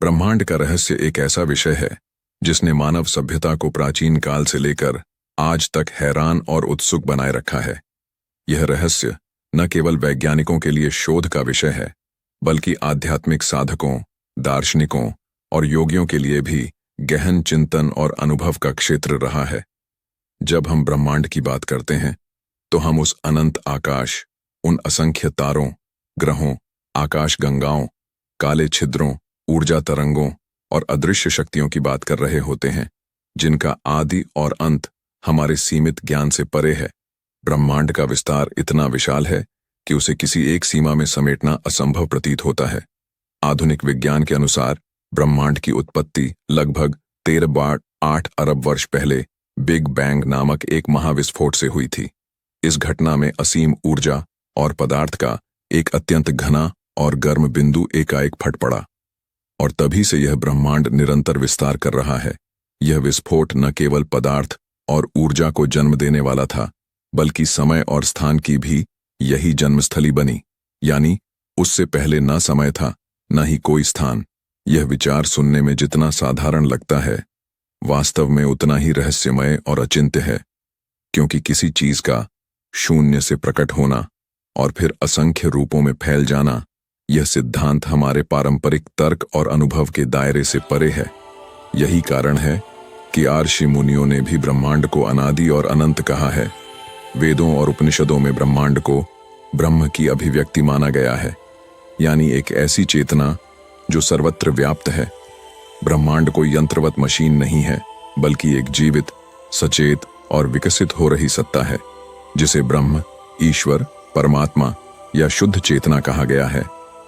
ब्रह्मांड का रहस्य एक ऐसा विषय है जिसने मानव सभ्यता को प्राचीन काल से लेकर आज तक हैरान और उत्सुक बनाए रखा है। यह रहस्य न केवल वैज्ञानिकों के लिए शोध का विषय है, बल्कि आध्यात्मिक साधकों, दार्शनिकों और योगियों के लिए भी गहन चिंतन और अनुभव का क्षेत्र रहा है। जब हम ब्रह्मांड की बात करते हैं, तो हम उस अनंत आकाश, उन असंख्य तारों, ग्रहों, आकाश गंगाओं, काले छिद्रों, ऊर्जा तरंगों और अदृश्य शक्तियों की बात कर रहे होते हैं, जिनका आदि और अंत हमारे सीमित ज्ञान से परे है। ब्रह्मांड का विस्तार इतना विशाल है कि उसे किसी एक सीमा में समेटना असंभव प्रतीत होता है। आधुनिक विज्ञान के अनुसार ब्रह्मांड की उत्पत्ति लगभग 13.8 अरब वर्ष पहले बिग बैंग नामक एक महाविस्फोट से हुई थी। इस घटना में असीम ऊर्जा और पदार्थ का एक अत्यंत घना और गर्म बिंदु एकाएक फट पड़ा, और तभी से यह ब्रह्मांड निरंतर विस्तार कर रहा है। यह विस्फोट न केवल पदार्थ और ऊर्जा को जन्म देने वाला था, बल्कि समय और स्थान की भी यही जन्मस्थली बनी। यानी उससे पहले न समय था, न ही कोई स्थान। यह विचार सुनने में जितना साधारण लगता है, वास्तव में उतना ही रहस्यमय और अचिंत्य है, क्योंकि किसी चीज का शून्य से प्रकट होना और फिर असंख्य रूपों में फैल जाना, यह सिद्धांत हमारे पारंपरिक तर्क और अनुभव के दायरे से परे है। यही कारण है कि ऋषि मुनियों ने भी ब्रह्मांड को अनादि और अनंत कहा है। वेदों और उपनिषदों में ब्रह्मांड को ब्रह्म की अभिव्यक्ति माना गया है, यानी एक ऐसी चेतना जो सर्वत्र व्याप्त है। ब्रह्मांड कोई यंत्रवत मशीन नहीं है, बल्कि एक जीवित, सचेत और विकसित हो रही सत्ता है, जिसे ब्रह्म, ईश्वर, परमात्मा या शुद्ध चेतना कहा गया है।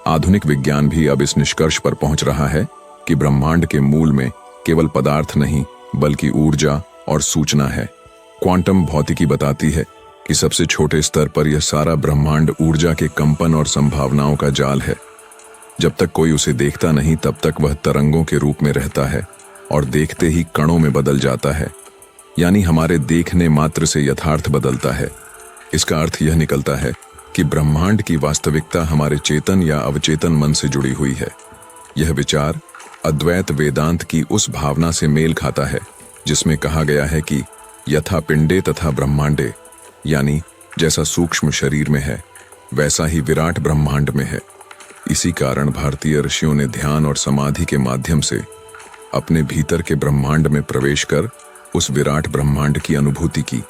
आधुनिक विज्ञान भी अब इस निष्कर्ष पर पहुंच रहा है कि ब्रह्मांड के मूल में केवल पदार्थ नहीं, बल्कि ऊर्जा और सूचना है। क्वांटम भौतिकी बताती है कि सबसे छोटे स्तर पर यह सारा ब्रह्मांड ऊर्जा के कंपन और संभावनाओं का जाल है। जब तक कोई उसे देखता नहीं, तब तक वह तरंगों के रूप में रहता है और देखते ही कणों में बदल जाता है। यानी हमारे देखने मात्र से यथार्थ बदलता है। इसका अर्थ यह निकलता है कि ब्रह्मांड की वास्तविकता हमारे चेतन या अवचेतन मन से जुड़ी हुई है। यह विचार अद्वैत वेदांत की उस भावना से मेल खाता है जिसमें कहा गया है कि यथा पिंडे तथा ब्रह्मांडे, यानी जैसा सूक्ष्म शरीर में है, वैसा ही विराट ब्रह्मांड में है। इसी कारण भारतीय ऋषियों ने ध्यान और समाधि के माध्यम से अपने भीतर के ब्रह्मांड में प्रवेश कर उस विराट ब्रह्मांड की अनुभूति की।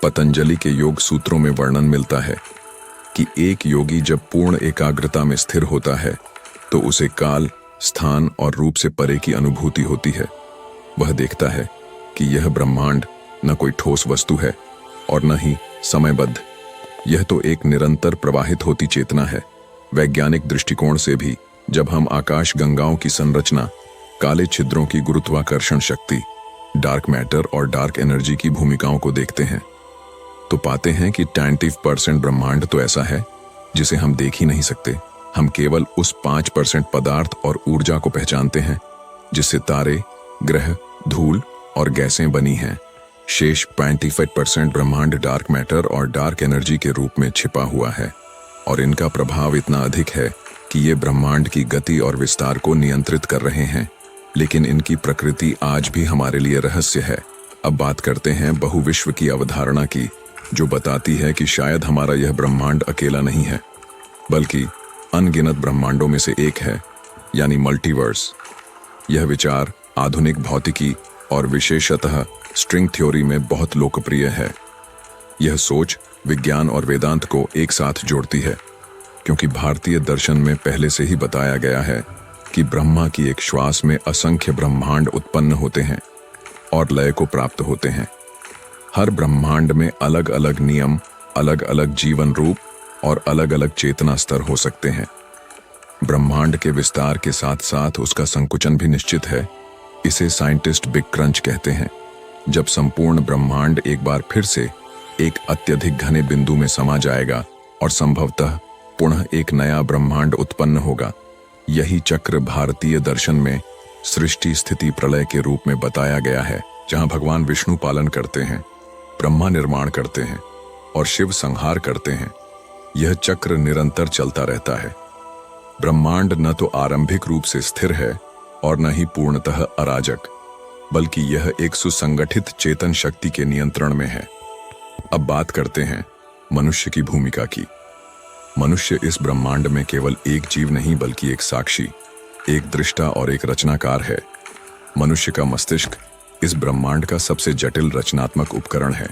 पतंजलि के योग सूत्रों में वर्णन मिलता है कि एक योगी जब पूर्ण एकाग्रता में स्थिर होता है, तो उसे काल, स्थान और रूप से परे की अनुभूति होती है। वह देखता है कि यह ब्रह्मांड न कोई ठोस वस्तु है और न ही समयबद्ध। यह तो एक निरंतर प्रवाहित होती चेतना है। वैज्ञानिक दृष्टिकोण से भी जब हम आकाश गंगाओं की संरचना, काले छिद्रों की गुरुत्वाकर्षण शक्ति, डार्क मैटर और डार्क एनर्जी की भूमिकाओं को देखते हैं, तो पाते हैं कि 90% ब्रह्मांड तो ऐसा है जिसे हम देख ही नहीं सकते। हम केवल उस 5% पदार्थ और ऊर्जा को पहचानते हैं जिससे तारे, ग्रह, धूल और गैसें बनी हैं। शेष 95% ब्रह्मांड डार्क मैटर और डार्क एनर्जी के रूप में छिपा हुआ है, और इनका प्रभाव इतना अधिक है कि ये ब्रह्मांड की गति और विस्तार को नियंत्रित कर रहे हैं। लेकिन इनकी प्रकृति आज भी हमारे लिए रहस्य है। अब बात करते हैं बहुविश्व की अवधारणा की, जो बताती है कि शायद हमारा यह ब्रह्मांड अकेला नहीं है, बल्कि अनगिनत ब्रह्मांडों में से एक है, यानी मल्टीवर्स। यह विचार आधुनिक भौतिकी और विशेषतः स्ट्रिंग थ्योरी में बहुत लोकप्रिय है। यह सोच विज्ञान और वेदांत को एक साथ जोड़ती है, क्योंकि भारतीय दर्शन में पहले से ही बताया गया है कि ब्रह्मा की एक श्वास में असंख्य ब्रह्मांड उत्पन्न होते हैं और लय को प्राप्त होते हैं। हर ब्रह्मांड में अलग अलग नियम, अलग अलग जीवन रूप और अलग अलग चेतना स्तर हो सकते हैं। ब्रह्मांड के विस्तार के साथ साथ उसका संकुचन भी निश्चित है। इसे साइंटिस्ट बिग क्रंच कहते हैं। जब संपूर्ण ब्रह्मांड एक बार फिर से एक अत्यधिक घने बिंदु में समा जाएगा और संभवतः पुनः एक नया ब्रह्मांड उत्पन्न होगा। यही चक्र भारतीय दर्शन में सृष्टि स्थिति प्रलय के रूप में बताया गया है, जहां भगवान विष्णु पालन करते हैं, ब्रह्मा निर्माण करते हैं और शिव संहार करते हैं। यह चक्र निरंतर चलता रहता है। ब्रह्मांड न तो आरंभिक रूप से स्थिर है और न ही पूर्णतः अराजक, बल्कि यह एक सुसंगठित चेतन शक्ति के नियंत्रण में है। अब बात करते हैं मनुष्य की भूमिका की। मनुष्य इस ब्रह्मांड में केवल एक जीव नहीं बल्कि एक साक्षी, एक दृष्टा और एक रचनाकार है। मनुष्य का मस्तिष्क इस ब्रह्मांड का सबसे जटिल रचनात्मक उपकरण है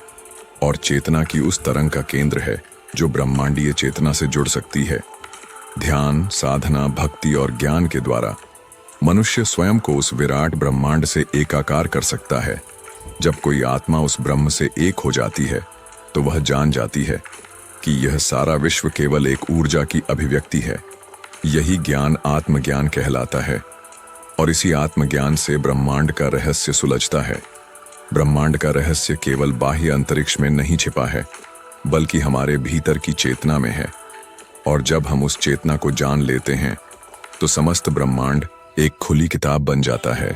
और चेतना की उस तरंग का केंद्र है जो ब्रह्मांडीय चेतना से जुड़ सकती है। ध्यान, साधना, भक्ति और ज्ञान के द्वारा मनुष्य स्वयं को उस विराट ब्रह्मांड से एकाकार कर सकता है। जब कोई आत्मा उस ब्रह्म से एक हो जाती है तो वह जान जाती है कि यह सारा विश्व केवल एक ऊर्जा की अभिव्यक्ति है। यही ज्ञान आत्मज्ञान कहलाता है और इसी आत्मज्ञान से ब्रह्मांड का रहस्य सुलझता है। ब्रह्मांड का रहस्य केवल बाह्य अंतरिक्ष में नहीं छिपा है, बल्कि हमारे भीतर की चेतना में है। और जब हम उस चेतना को जान लेते हैं तो समस्त ब्रह्मांड एक खुली किताब बन जाता है।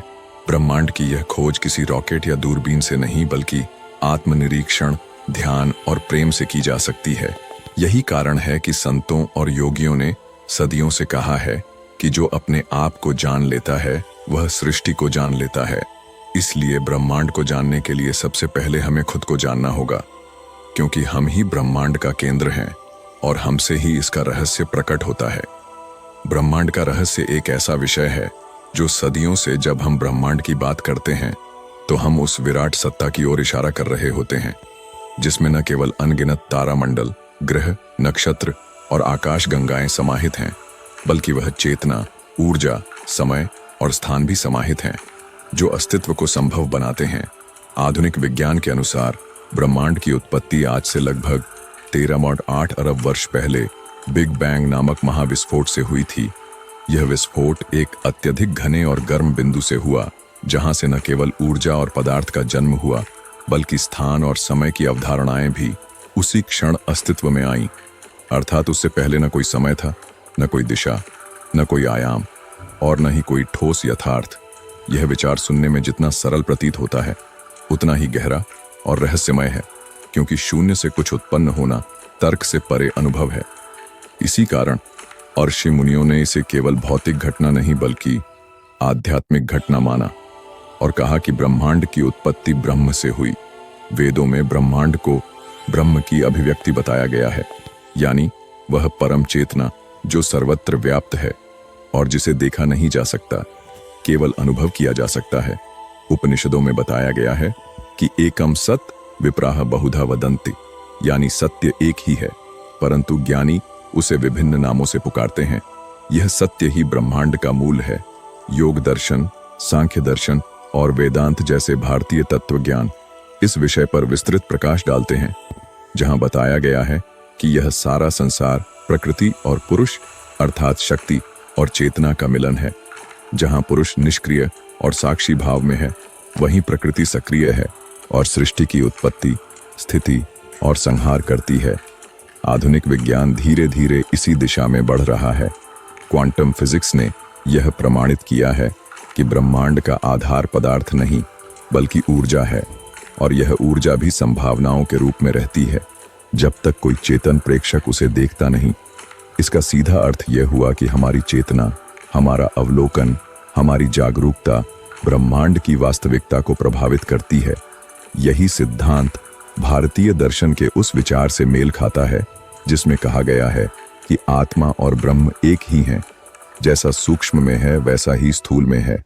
ब्रह्मांड की यह खोज किसी रॉकेट या दूरबीन से नहीं बल्कि आत्मनिरीक्षण, ध्यान और प्रेम से की जा सकती है। यही कारण है कि संतों और योगियों ने सदियों से कहा है कि जो अपने आप को जान लेता है वह सृष्टि को जान लेता है। इसलिए ब्रह्मांड को जानने के लिए सबसे पहले हमें खुद को जानना होगा, क्योंकि हम ही ब्रह्मांड का केंद्र हैं और हमसे ही इसका रहस्य प्रकट होता है। ब्रह्मांड का रहस्य एक ऐसा विषय है जो सदियों से जब हम ब्रह्मांड की बात करते हैं तो हम उस विराट सत्ता की ओर इशारा कर रहे होते हैं, जिसमें न केवल अनगिनत तारामंडल, ग्रह, नक्षत्र और आकाश गंगाएं समाहित हैं, बल्कि वह चेतना, ऊर्जा, समय और स्थान भी समाहित हैं जो अस्तित्व को संभव बनाते हैं। आधुनिक विज्ञान के अनुसार ब्रह्मांड की उत्पत्ति आज से लगभग 13.8 अरब वर्ष पहले बिग बैंग नामक महाविस्फोट से हुई थी। यह विस्फोट एक अत्यधिक घने और गर्म बिंदु से हुआ, जहां से न केवल ऊर्जा और पदार्थ का जन्म हुआ, बल्कि स्थान और समय की अवधारणाएं भी उसी क्षण अस्तित्व में आईं। अर्थात उससे पहले न कोई समय था, न कोई दिशा, न कोई आयाम और न ही कोई ठोस यथार्थ। यह विचार सुनने में जितना सरल प्रतीत होता है उतना ही गहरा और रहस्यमय है, क्योंकि शून्य से कुछ उत्पन्न होना तर्क से परे अनुभव है। इसी कारण ऋषि मुनियों ने इसे केवल भौतिक घटना नहीं बल्कि आध्यात्मिक घटना माना और कहा कि ब्रह्मांड की उत्पत्ति ब्रह्म से हुई। वेदों में ब्रह्मांड को ब्रह्म की अभिव्यक्ति बताया गया है, यानी वह परम चेतना जो सर्वत्र व्याप्त है और जिसे देखा नहीं जा सकता, केवल अनुभव किया जा सकता है। उपनिषदों में बताया गया है कि एकम सत विप्राह बहुधा वदन्ति, यानी सत्य एक ही है, परंतु ज्ञानी उसे विभिन्न नामों से पुकारते हैं। यह सत्य ही ब्रह्मांड का मूल है। योग दर्शन, सांख्य दर्शन और वेदांत जैसे भारतीय तत्वज्ञान इस विषय पर विस्तृत प्रकाश डालते हैं, जहां बताया गया है कि यह सारा संसार प्रकृति और पुरुष अर्थात शक्ति और चेतना का मिलन है। जहां पुरुष निष्क्रिय और साक्षी भाव में है, वहीं प्रकृति सक्रिय है और सृष्टि की उत्पत्ति, स्थिति और संहार करती है। आधुनिक विज्ञान धीरे धीरे इसी दिशा में बढ़ रहा है। क्वांटम फिजिक्स ने यह प्रमाणित किया है कि ब्रह्मांड का आधार पदार्थ नहीं बल्कि ऊर्जा है और यह ऊर्जा भी संभावनाओं के रूप में रहती है जब तक कोई चेतन प्रेक्षक उसे देखता नहीं। इसका सीधा अर्थ यह हुआ कि हमारी चेतना, हमारा अवलोकन, हमारी जागरूकता ब्रह्मांड की वास्तविकता को प्रभावित करती है। यही सिद्धांत भारतीय दर्शन के उस विचार से मेल खाता है जिसमें कहा गया है कि आत्मा और ब्रह्म एक ही हैं। जैसा सूक्ष्म में है वैसा ही स्थूल में है।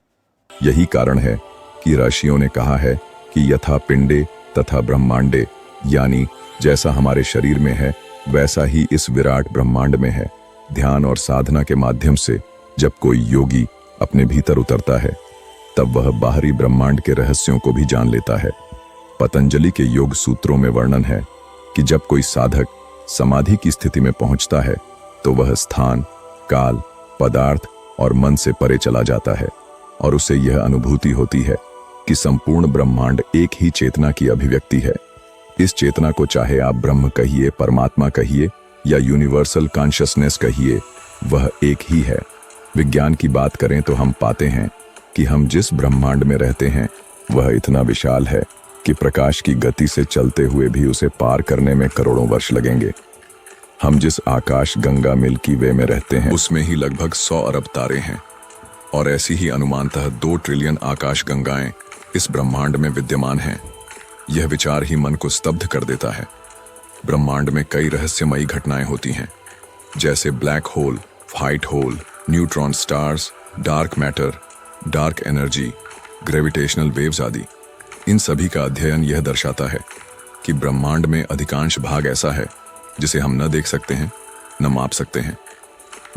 यही कारण है कि ऋषियों ने कहा है कि यथा पिंडे तथा ब्रह्मांडे, यानी जैसा हमारे शरीर में है वैसा ही इस विराट ब्रह्मांड में है। ध्यान और साधना के माध्यम से जब कोई योगी अपने भीतर उतरता है तब वह बाहरी ब्रह्मांड के रहस्यों को भी जान लेता है। पतंजलि के योग सूत्रों में वर्णन है कि जब कोई साधक समाधि की स्थिति में पहुंचता है तो वह स्थान, काल, पदार्थ और मन से परे चला जाता है और उसे यह अनुभूति होती है कि संपूर्ण ब्रह्मांड एक ही चेतना की अभिव्यक्ति है। इस चेतना को चाहे आप ब्रह्म कहिए, परमात्मा कहिए या यूनिवर्सल कॉन्शसनेस कहिए, वह एक ही है। विज्ञान की बात करें तो हम पाते हैं कि हम जिस ब्रह्मांड में रहते हैं वह इतना विशाल है कि प्रकाश की गति से चलते हुए भी उसे पार करने में करोड़ों वर्ष लगेंगे। हम जिस आकाश गंगा मिल्की वे में रहते हैं उसमें ही लगभग 100 अरब तारे हैं। और ऐसी ही अनुमानतः 2 ट्रिलियन आकाश गंगाएं इस ब्रह्मांड में विद्यमान हैं। यह विचार ही मन को स्तब्ध कर देता है। ब्रह्मांड में कई रहस्यमयी घटनाएं होती हैं, जैसे black hole, white hole, neutron stars, dark matter, dark energy, gravitational waves आदि। इन सभी का अध्ययन यह दर्शाता है कि ब्रह्मांड में अधिकांश भाग ऐसा है जिसे हम न देख सकते हैं, न माप सकते हैं।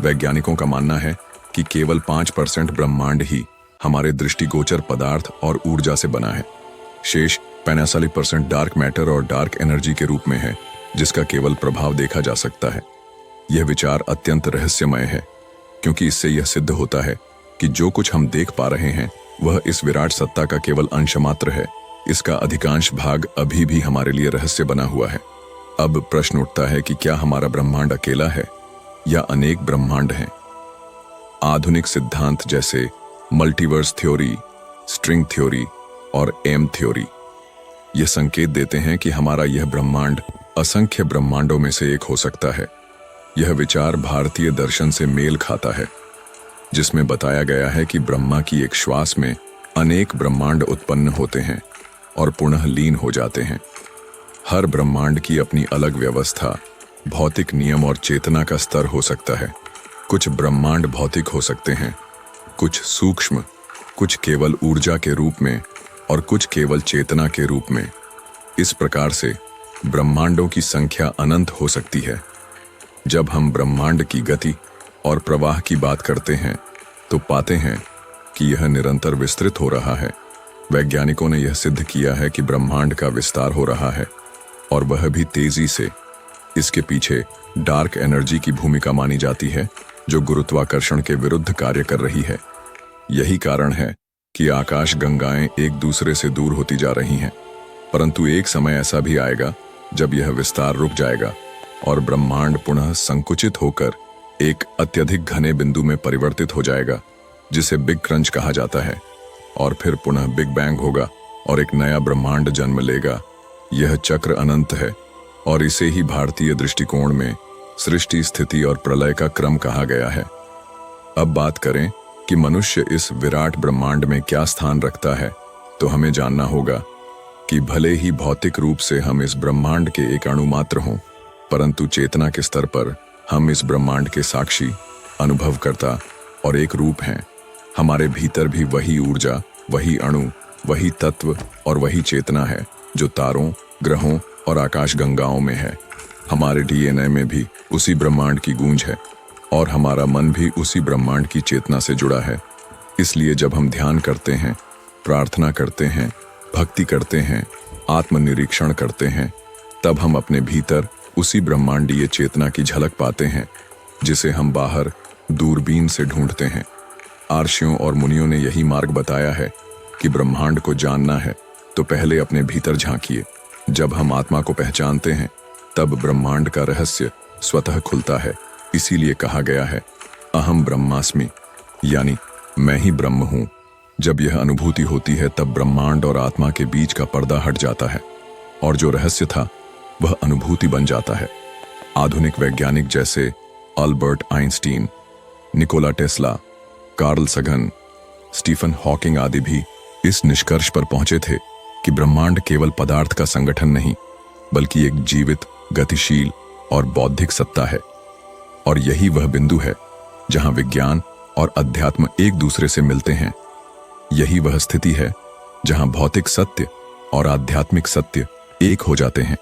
वैज्ञानिकों का मानना है कि केवल 5% ब्रह्मांड ही हमारे दृष्टिगोचर पदार्थ और ऊर्जा से बना है। शेष 45% डार्क मैटर और डार्क एनर्जी के रूप में है, जिसका केवल प्रभाव देखा जा सकता है। यह विचार अत्यंत रहस्यमय है, क्योंकि इससे यह सिद्ध होता है कि जो कुछ हम देख पा रहे हैं वह इस विराट सत्ता का केवल अंश मात्र है। इसका अधिकांश भाग अभी भी हमारे लिए रहस्य बना हुआ है। अब प्रश्न उठता है कि क्या हमारा ब्रह्मांड अकेला है या अनेक ब्रह्मांड हैं? आधुनिक सिद्धांत जैसे मल्टीवर्स थ्योरी, स्ट्रिंग थ्योरी और एम थ्योरी यह संकेत देते हैं कि हमारा यह ब्रह्मांड असंख्य ब्रह्मांडों में से एक हो सकता है। यह विचार भारतीय दर्शन से मेल खाता है, जिसमें बताया गया है कि ब्रह्मा की एक श्वास में अनेक ब्रह्मांड उत्पन्न होते हैं और पुनः लीन हो जाते हैं। हर ब्रह्मांड की अपनी अलग व्यवस्था, भौतिक नियम और चेतना का स्तर हो सकता है। कुछ ब्रह्मांड भौतिक हो सकते हैं, कुछ सूक्ष्म, कुछ केवल ऊर्जा के रूप में और कुछ केवल चेतना के रूप में। इस प्रकार से ब्रह्मांडों की संख्या अनंत हो सकती है। जब हम ब्रह्मांड की गति और प्रवाह की बात करते हैं तो पाते हैं कि यह निरंतर विस्तृत हो रहा है। वैज्ञानिकों ने यह सिद्ध किया है कि ब्रह्मांड का विस्तार हो रहा है, और वह भी तेजी से। इसके पीछे डार्क एनर्जी की भूमिका मानी जाती है, जो गुरुत्वाकर्षण के विरुद्ध कार्य कर रही है। यही कारण है कि आकाश गंगाएं एक दूसरे से दूर होती जा रही हैं। परंतु एक समय ऐसा भी आएगा जब यह विस्तार रुक जाएगा और ब्रह्मांड पुनः संकुचित होकर एक अत्यधिक घने बिंदु में परिवर्तित हो जाएगा, जिसे बिग क्रंच कहा जाता है। और फिर पुनः बिग बैंग होगा और एक नया ब्रह्मांड जन्म लेगा। यह चक्र अनंत है, और इसे ही भारतीय दृष्टिकोण में सृष्टि, स्थिति और प्रलय का क्रम कहा गया है। अब बात करें कि मनुष्य इस विराट ब्रह्मांड में क्या स्थान रखता है, तो हमें जानना होगा कि भले ही भौतिक रूप से हम इस ब्रह्मांड के एक अणु मात्र हों, परंतु चेतना के स्तर पर हम इस ब्रह्मांड के साक्षी, अनुभवकर्ता और एक रूप हैं। हमारे भीतर भी वही ऊर्जा, वही अणु, वही तत्व और वही चेतना है जो तारों, ग्रहों और आकाश गंगाओं में है। हमारे डीएनए में भी उसी ब्रह्मांड की गूंज है, और हमारा मन भी उसी ब्रह्मांड की चेतना से जुड़ा है। इसलिए जब हम ध्यान करते हैं, प्रार्थना करते हैं, भक्ति करते हैं, आत्मनिरीक्षण करते हैं, तब हम अपने भीतर उसी ब्रह्मांडीय चेतना की झलक पाते हैं, जिसे हम बाहर दूरबीन से ढूंढते हैं। आर्षियों और मुनियों ने यही मार्ग बताया है कि ब्रह्मांड को जानना है तो पहले अपने भीतर झांकिए। जब हम आत्मा को पहचानते हैं, तब ब्रह्मांड का रहस्य स्वतः खुलता है। इसीलिए कहा गया है, अहम ब्रह्मास्मि, यानी मैं ही ब्रह्म हूं। जब यह अनुभूति होती है, तब ब्रह्मांड और आत्मा के बीच का पर्दा हट जाता है, और जो रहस्य था वह अनुभूति बन जाता है। आधुनिक वैज्ञानिक जैसे Albert Einstein, Nikola Tesla, Carl Sagan, Stephen Hawking आदि भी इस निष्कर्ष पर पहुंचे थे कि ब्रह्मांड केवल पदार्थ का संगठन नहीं, बल्कि एक जीवित, गतिशील और बौद्धिक सत्ता है। और यही वह बिंदु है जहां विज्ञान और अध्यात्म एक दूसरे से मिलते हैं। यही वह स्थिति है जहां भौतिक सत्य और आध्यात्मिक सत्य एक हो जाते हैं।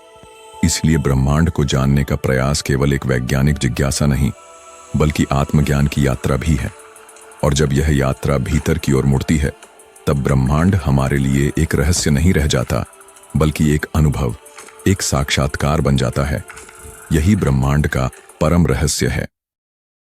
इसलिए ब्रह्मांड को जानने का प्रयास केवल एक वैज्ञानिक जिज्ञासा नहीं, बल्कि आत्मज्ञान की यात्रा भी है। और जब यह यात्रा भीतर की ओर मुड़ती है, तब ब्रह्मांड हमारे लिए एक रहस्य नहीं रह जाता, बल्कि एक अनुभव, एक साक्षात्कार बन जाता है। यही ब्रह्मांड का परम रहस्य है।